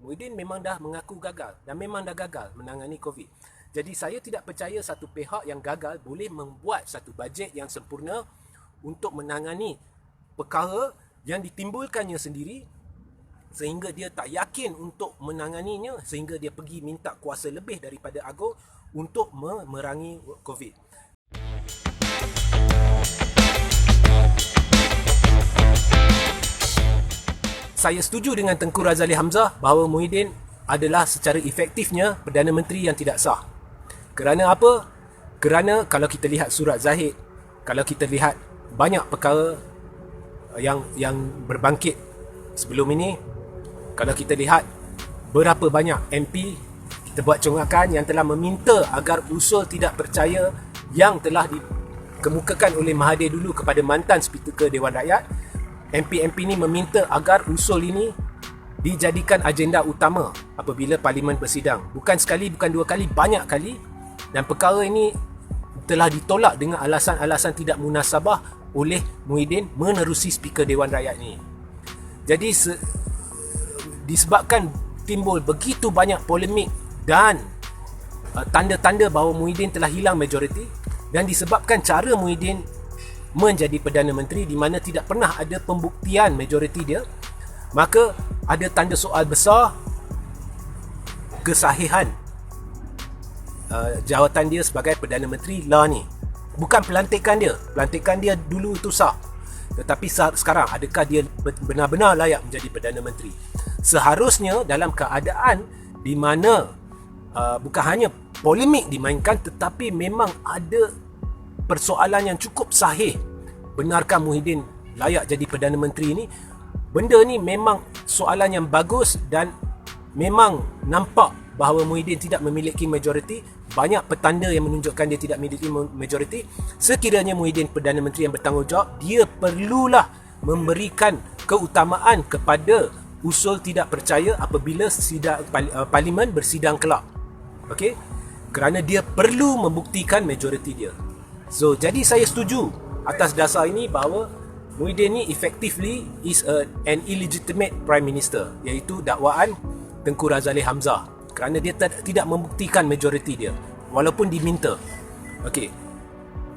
Muhyiddin memang dah mengaku gagal dan memang dah gagal menangani COVID. Jadi saya tidak percaya satu pihak yang gagal boleh membuat satu bajet yang sempurna untuk menangani perkara yang ditimbulkannya sendiri sehingga dia tak yakin untuk menanganinya, sehingga dia pergi minta kuasa lebih daripada Agong untuk memerangi COVID. Saya setuju dengan Tengku Razali Hamzah bahawa Muhyiddin adalah secara efektifnya Perdana Menteri yang tidak sah. Kerana apa? Kerana kalau kita lihat surat Zahid, kalau kita lihat banyak perkara yang berbangkit sebelum ini, kalau kita lihat berapa banyak MP kita buat congkakan yang telah meminta agar usul tidak percaya yang telah dikemukakan oleh Mahathir dulu kepada mantan Speaker Dewan Rakyat, MP-MP ni meminta agar usul ini dijadikan agenda utama apabila Parlimen bersidang. Bukan sekali, bukan dua kali, banyak kali. Dan perkara ini telah ditolak dengan alasan-alasan tidak munasabah oleh Muhyiddin menerusi Speaker Dewan Rakyat ini. Jadi disebabkan timbul begitu banyak polemik dan tanda-tanda bahawa Muhyiddin telah hilang majoriti, dan disebabkan cara Muhyiddin menjadi Perdana Menteri di mana tidak pernah ada pembuktian majoriti dia, maka ada tanda soal besar kesahihan jawatan dia sebagai Perdana Menteri lah ni. Bukan pelantikan dia dulu itu sah, tetapi sekarang adakah dia benar-benar layak menjadi Perdana Menteri? Seharusnya dalam keadaan di mana bukan hanya polemik dimainkan, tetapi memang ada persoalan yang cukup sahih, benarkah Muhyiddin layak jadi Perdana Menteri ni? Benda ni memang soalan yang bagus dan memang nampak bahawa Muhyiddin tidak memiliki majoriti. Banyak petanda yang menunjukkan dia tidak memiliki majoriti. Sekiranya Muhyiddin Perdana Menteri yang bertanggungjawab, dia perlulah memberikan keutamaan kepada usul tidak percaya apabila Parlimen bersidang kelak. Okey? Kerana dia perlu membuktikan majoriti dia. So, jadi saya setuju atas dasar ini bahawa Muhyiddin ni effectively is an illegitimate Prime Minister, iaitu dakwaan Tengku Razali Hamzah, kerana dia tidak membuktikan majoriti dia walaupun diminta. Okey.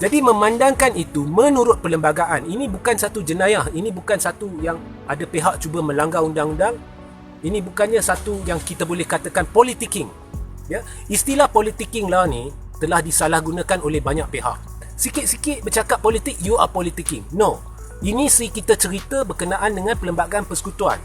Jadi memandangkan itu, menurut perlembagaan, ini bukan satu jenayah, ini bukan satu yang ada pihak cuba melanggar undang-undang, ini bukannya satu yang kita boleh katakan politicking. Ya, istilah politicking lah ni telah disalahgunakan oleh banyak pihak. Sikit-sikit bercakap politik, you are politicking. No. Ini kita cerita berkenaan dengan Perlembagaan Persekutuan.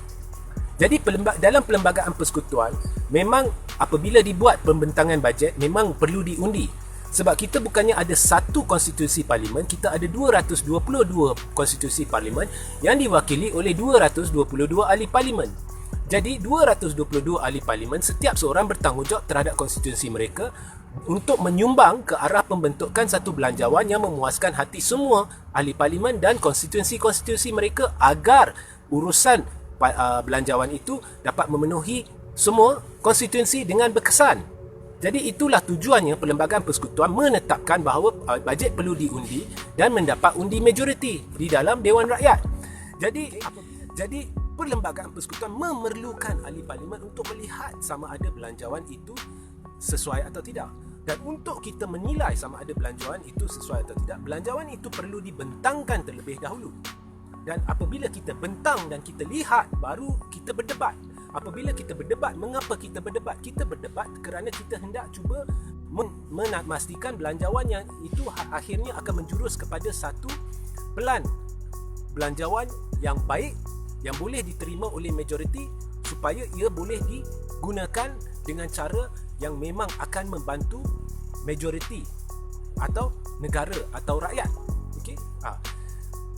Jadi dalam Perlembagaan Persekutuan, memang apabila dibuat pembentangan bajet, memang perlu diundi. Sebab kita bukannya ada satu konstitusi parlimen, kita ada 222 konstitusi parlimen yang diwakili oleh 222 ahli parlimen. Jadi 222 ahli parlimen, setiap seorang bertanggungjawab terhadap konstitusi mereka untuk menyumbang ke arah pembentukan satu belanjawan yang memuaskan hati semua ahli parlimen dan konstitusi-konstitusi mereka agar urusan belanjawan itu dapat memenuhi semua konstituensi dengan berkesan. Jadi itulah tujuannya Perlembagaan Persekutuan menetapkan bahawa bajet perlu diundi dan mendapat undi majoriti di dalam Dewan Rakyat. Jadi Perlembagaan Persekutuan memerlukan ahli parlimen untuk melihat sama ada belanjawan itu sesuai atau tidak. Dan untuk kita menilai sama ada belanjawan itu sesuai atau tidak, belanjawan itu perlu dibentangkan terlebih dahulu. Dan apabila kita bentang dan kita lihat, baru kita berdebat. Apabila kita berdebat, mengapa kita berdebat? Kita berdebat kerana kita hendak cuba memastikan belanjawan yang itu akhirnya akan menjurus kepada satu pelan belanjawan yang baik, yang boleh diterima oleh majoriti, supaya ia boleh digunakan dengan cara yang memang akan membantu majoriti atau negara atau rakyat. Okey?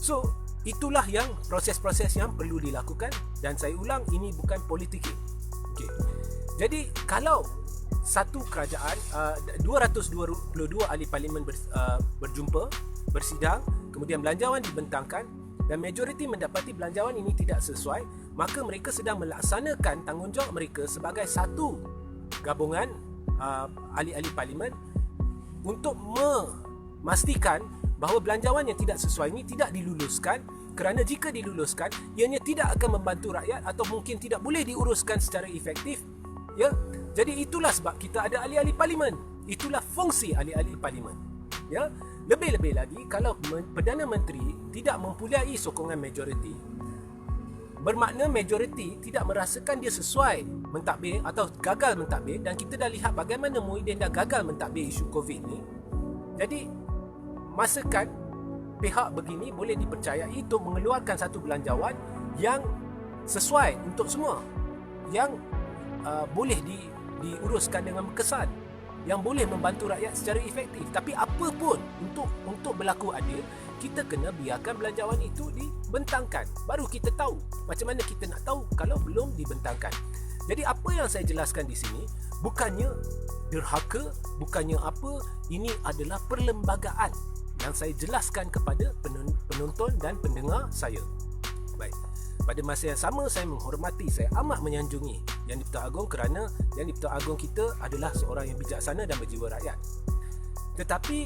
So, itulah yang proses-proses yang perlu dilakukan, dan saya ulang, ini bukan politicking. Okey. Jadi kalau satu kerajaan 222 ahli parlimen berjumpa, bersidang, kemudian belanjawan dibentangkan dan majoriti mendapati belanjawan ini tidak sesuai, maka mereka sedang melaksanakan tanggungjawab mereka sebagai satu gabungan ahli-ahli parlimen untuk memastikan bahawa belanjawan yang tidak sesuai ini tidak diluluskan, kerana jika diluluskan ianya tidak akan membantu rakyat atau mungkin tidak boleh diuruskan secara efektif. Ya, jadi itulah sebab kita ada ahli-ahli parlimen. Itulah fungsi ahli-ahli parlimen. Ya, lebih-lebih lagi kalau Perdana Menteri tidak mempunyai sokongan majoriti, bermakna majoriti tidak merasakan dia sesuai mentadbir atau gagal mentadbir, dan kita dah lihat bagaimana Muhyiddin dah gagal mentadbir isu COVID ni. Jadi masakan pihak begini boleh dipercayai untuk mengeluarkan satu belanjawan yang sesuai untuk semua, yang boleh diuruskan dengan kesan, yang boleh membantu rakyat secara efektif. Tapi apa pun untuk berlaku adil, kita kena biarkan belanjawan itu dibentangkan. Baru kita tahu. Macam mana kita nak tahu kalau belum dibentangkan? Jadi apa yang saya jelaskan di sini bukannya derhaka, bukannya apa, ini adalah perlembagaan yang saya jelaskan kepada penonton dan pendengar saya. Baik. Pada masa yang sama, saya menghormati, saya amat menyanjungi Yang di-Pertuan Agong, kerana Yang di-Pertuan Agong kita adalah seorang yang bijaksana dan berjiwa rakyat. Tetapi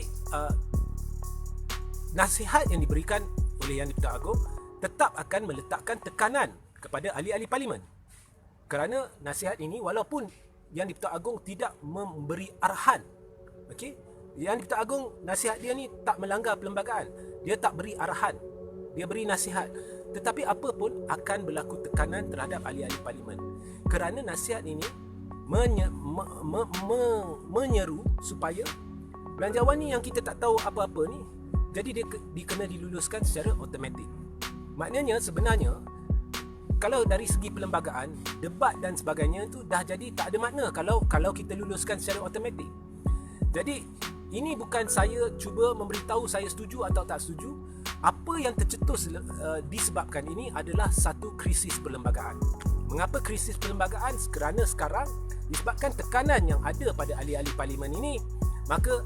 nasihat yang diberikan oleh Yang di-Pertuan Agong tetap akan meletakkan tekanan kepada ahli-ahli parlimen. Kerana nasihat ini, walaupun Yang di-Pertuan Agong tidak memberi arahan, okey, Yang di-Pertuan Agong, nasihat dia ni tak melanggar perlembagaan. Dia tak beri arahan, dia beri nasihat. Tetapi apa pun akan berlaku tekanan terhadap ahli-ahli parlimen, kerana nasihat ini menyeru supaya belanjawan ni yang kita tak tahu apa-apa ni, jadi dia kena diluluskan secara automatik. Maknanya sebenarnya kalau dari segi perlembagaan, debat dan sebagainya tu dah jadi tak ada makna kalau kita luluskan secara automatik. Jadi ini bukan saya cuba memberitahu saya setuju atau tak setuju. Apa yang tercetus disebabkan ini adalah satu krisis perlembagaan. Mengapa krisis perlembagaan? Kerana sekarang disebabkan tekanan yang ada pada ahli-ahli parlimen ini, maka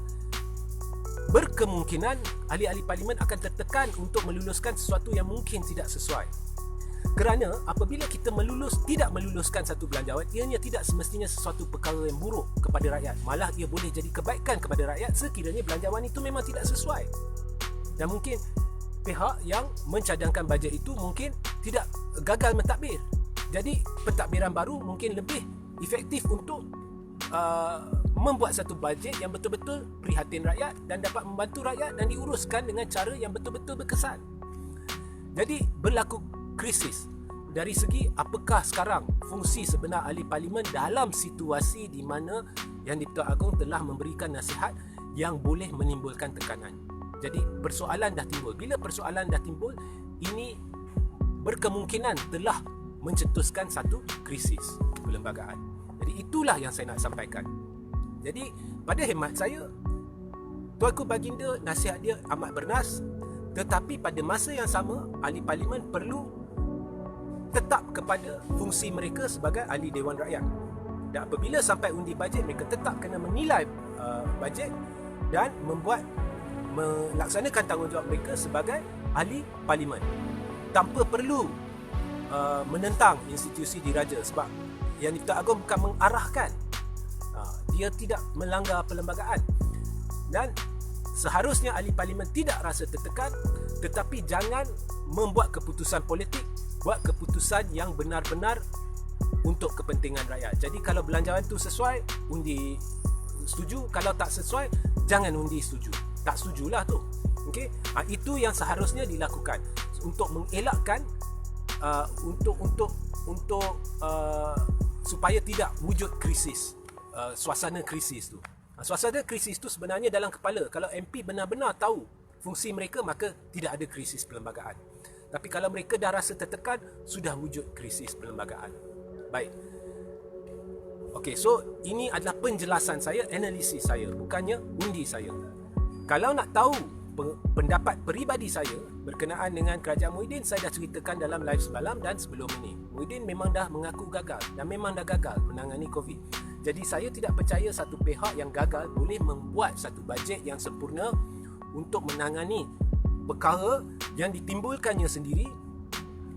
berkemungkinan ahli-ahli parlimen akan tertekan untuk meluluskan sesuatu yang mungkin tidak sesuai. Kerana apabila kita tidak meluluskan satu belanjawan, ianya tidak semestinya sesuatu perkara yang buruk kepada rakyat. Malah ia boleh jadi kebaikan kepada rakyat sekiranya belanjawan itu memang tidak sesuai. Dan mungkin pihak yang mencadangkan bajet itu mungkin tidak gagal mentadbir. Jadi pentadbiran baru mungkin lebih efektif untuk membuat satu bajet yang betul-betul prihatin rakyat dan dapat membantu rakyat dan diuruskan dengan cara yang betul-betul berkesan. Jadi berlaku krisis dari segi apakah sekarang fungsi sebenar ahli parlimen dalam situasi di mana Yang di-Pertuan Agong telah memberikan nasihat yang boleh menimbulkan tekanan. Jadi persoalan dah timbul. Bila persoalan dah timbul, ini berkemungkinan telah mencetuskan satu krisis perlembagaan. Jadi itulah yang saya nak sampaikan. Jadi pada hemat saya, Tuanku Baginda nasihat dia amat bernas, tetapi pada masa yang sama ahli parlimen perlu tetap kepada fungsi mereka sebagai ahli Dewan Rakyat. Dan apabila sampai undi bajet, mereka tetap kena menilai bajet dan melaksanakan tanggungjawab mereka sebagai ahli parlimen tanpa perlu menentang institusi diraja. Sebab Yang di-Pertuan Agong bukan mengarahkan, dia tidak melanggar perlembagaan. Dan seharusnya ahli parlimen tidak rasa tertekan, tetapi jangan membuat keputusan politik, buat keputusan yang benar-benar untuk kepentingan rakyat. Jadi kalau belanjawan tu sesuai, undi setuju. Kalau tak sesuai, jangan undi setuju. Tak setujulah tu. Okey, itu yang seharusnya dilakukan untuk mengelakkan supaya tidak wujud krisis, suasana krisis tu. Suasana krisis tu sebenarnya dalam kepala. Kalau MP benar-benar tahu fungsi mereka, maka tidak ada krisis perlembagaan. Tapi kalau mereka dah rasa tertekan, sudah wujud krisis perlembagaan. Baik. Okey, so ini adalah penjelasan saya, analisis saya, bukannya undi saya. Kalau nak tahu pendapat peribadi saya berkenaan dengan kerajaan Muhyiddin, saya dah ceritakan dalam live semalam dan sebelum ini. Muhyiddin memang dah mengaku gagal dan memang dah gagal menangani COVID. Jadi saya tidak percaya satu pihak yang gagal boleh membuat satu bajet yang sempurna untuk menangani perkara yang ditimbulkannya sendiri,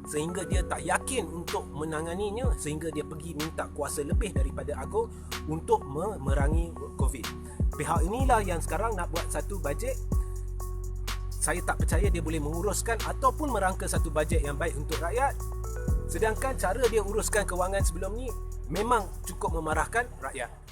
sehingga dia tak yakin untuk menanganinya, sehingga dia pergi minta kuasa lebih daripada Agong untuk memerangi COVID. Pihak inilah yang sekarang nak buat satu bajet saya tak percaya dia boleh menguruskan ataupun merangka satu bajet yang baik untuk rakyat. Sedangkan cara dia uruskan kewangan sebelum ni memang cukup memarahkan rakyat.